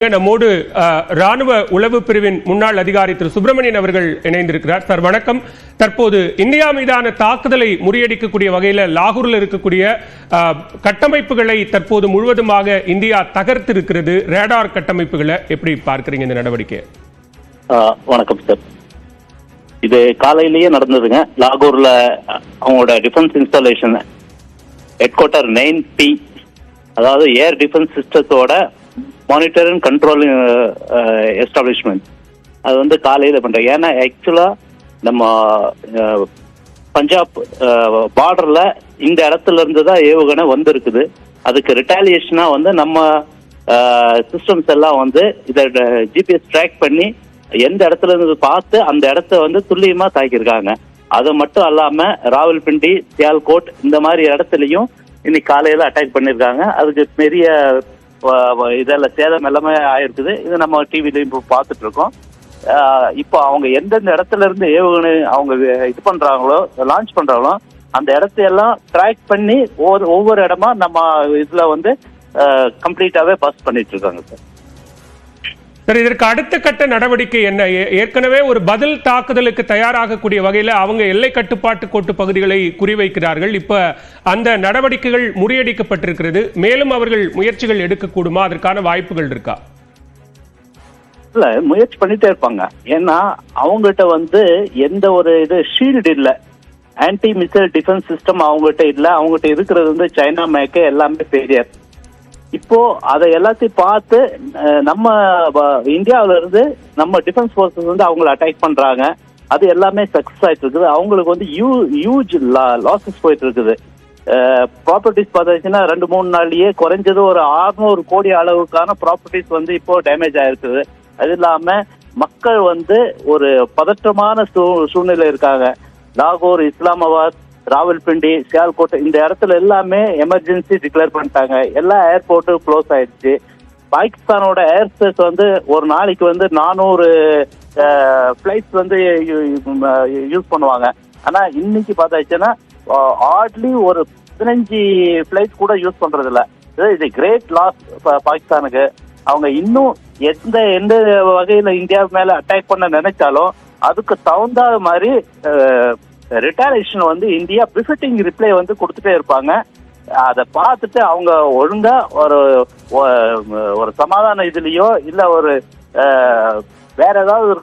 நம்மோடு ராணுவ உளவு பிரிவின் முன்னாள் அதிகாரி திரு சுப்பிரமணியன் அவர்கள் இணைந்திருக்கிறார். சார் வணக்கம். தற்போது இந்தியா மீதான தாக்குதலை முறியடிக்கக்கூடிய வகையில் லாகூரில் இருக்கக்கூடிய கட்டமைப்புகளை தற்போது முழுவதுமாக இந்தியா தகர்த்திருக்கிறது. ரேடார் கட்டமைப்புகளை எப்படி பார்க்கிறீங்க இந்த நடவடிக்கை? வணக்கம் சார். இது காலையிலேயே நடந்ததுங்க. லாகூர்ல அவங்களோட defence installation head quarter 9P, அதாவது ஏர் டிஃபென்ஸ் சிஸ்டத்தோட மானிட்டர் அண்ட் கண்ட்ரோல் எஸ்டாப்ளிஷ்மெண்ட், அது வந்து காலையில் பண்ணுறேன். ஏன்னா ஆக்சுவலாக நம்ம பஞ்சாப் பார்டரில் இந்த இடத்துல இருந்து தான் ஏவுகணை வந்திருக்குது. அதுக்கு ரிட்டாலியேஷனாக வந்து நம்ம சிஸ்டம்ஸ் எல்லாம் வந்து இதை ஜிபிஎஸ் ட்ராக் பண்ணி எந்த இடத்துல இருந்து பார்த்து அந்த இடத்த வந்து துல்லியமாக தாக்கியிருக்காங்க. அது மட்டும் இல்லாமல் ராவல்பிண்டி, சியால்கோட் இந்த மாதிரி இடத்துலையும் இன்னைக்கு காலையில் அட்டாக் பண்ணியிருக்காங்க. அதுக்கு பெரிய இதெல்லாம் சேதம் எல்லாமே ஆயிருக்குது. இது நம்ம டிவிலையும் இப்போ பார்த்துட்டு இருக்கோம். இப்போ அவங்க எந்தெந்த இடத்துல இருந்து ஏவுகணை அவங்க இது பண்றாங்களோ, லான்ச் பண்றாங்களோ, அந்த இடத்தையெல்லாம் ட்ராக் பண்ணி ஒவ்வொரு இடமா நம்ம இதுல வந்து கம்ப்ளீட்டாவே பாஸ் பண்ணிட்டு இருக்காங்க சார். சார், இதற்கு அடுத்த கட்ட நடவடிக்கை என்ன? ஏற்கனவே ஒரு பதில் தாக்குதலுக்கு தயாராகக்கூடிய வகையில் அவங்க எல்லை கட்டுப்பாட்டு கோட்டு பகுதிகளை குறிவைக்கிறார்கள். இப்ப அந்த நடவடிக்கைகள் முறியடிக்கப்பட்டிருக்கிறது. மேலும் அவர்கள் முயற்சிகள் எடுக்கக்கூடுமா? அதற்கான வாய்ப்புகள் இருக்கா? இல்ல, முயற்சி பண்ணிட்டே இருப்பாங்க. ஏன்னா அவங்ககிட்ட வந்து எந்த ஒரு இது ஷீல்டு இல்லை, ஆன்டி மிசைல் டிஃபென்ஸ் சிஸ்டம் அவங்ககிட்ட இல்லை. அவங்ககிட்ட இருக்கிறது வந்து சைனா மேக்கு எல்லாமே ஃபெயிலியர். இப்போ அதை எல்லாத்தையும் பார்த்து நம்ம இந்தியாவில இருந்து நம்ம டிஃபென்ஸ் போர்சஸ் வந்து அவங்களை அட்டாக் பண்றாங்க. அது எல்லாமே சக்சஸ் ஆயிட்டு இருக்குது. அவங்களுக்கு வந்து ஹியூஜ் லாசஸ் போயிட்டு இருக்குது. ப்ராப்பர்ட்டிஸ் பார்த்தாச்சுன்னா 2-3 நாள்லயே குறைஞ்சது ஒரு 600 கோடி அளவுக்கான ப்ராப்பர்ட்டிஸ் வந்து இப்போ டேமேஜ் ஆயிருக்குது. அது இல்லாம மக்கள் வந்து ஒரு பதற்றமான சூழ்நிலை இருக்காங்க. லாகூர், இஸ்லாமாபாத், ராவல்பிண்டி, சியால்கோட் இந்த இடத்துல எல்லாமே எமர்ஜென்சி டிக்ளேர் பண்ணிட்டாங்க. எல்லா ஏர்போர்ட்டும் க்ளோஸ் ஆயிடுச்சு. பாகிஸ்தானோட ஏர் ஸ்பேஸ் வந்து ஒரு நாளைக்கு வந்து 400 ஃபிளைட்ஸ் வந்து யூஸ் பண்ணுவாங்க. ஆனா இன்னைக்கு பார்த்தாச்சுன்னா ஹார்ட்லி ஒரு 15 ஃபிளைட்ஸ் கூட யூஸ் பண்றது இல்ல. இது கிரேட் லாஸ் பாகிஸ்தானுக்கு. அவங்க இன்னும் எந்த வகையில இந்தியா மேல அட்டாக் பண்ண நினைச்சாலும் அதுக்கு தகுந்த மாதிரி ரிட்டாலியேஷன் வந்து இந்தியா பிஃபிட்டிங் ரிப்ளை வந்து கொடுத்துட்டே இருப்பாங்க. அதை பார்த்துட்டு அவங்க ஒழுங்கா ஒரு சமாதான இதுலயோ இல்ல ஒரு வேற ஏதாவது ஒரு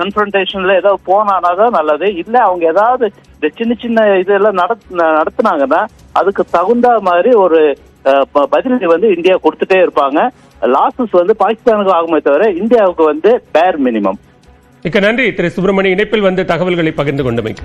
கன்ஃபரன்டேஷன்ல ஏதாவது போனாதான் நல்லது. இல்ல அவங்க ஏதாவது இந்த சின்ன இதெல்லாம் நடத்துனாங்கன்னா அதுக்கு தகுந்த மாதிரி ஒரு பதிலடி வந்து இந்தியா கொடுத்துட்டே இருப்பாங்க. லாசஸ் வந்து பாகிஸ்தானுக்கு ஆகுமே தவிர இந்தியாவுக்கு வந்து பேர் மினிமம். மிக்க நன்றி திரு சுப்பிரமணியன், இணைப்பில் வந்து தகவல்களை பகிர்ந்து கொண்டமைக்கு.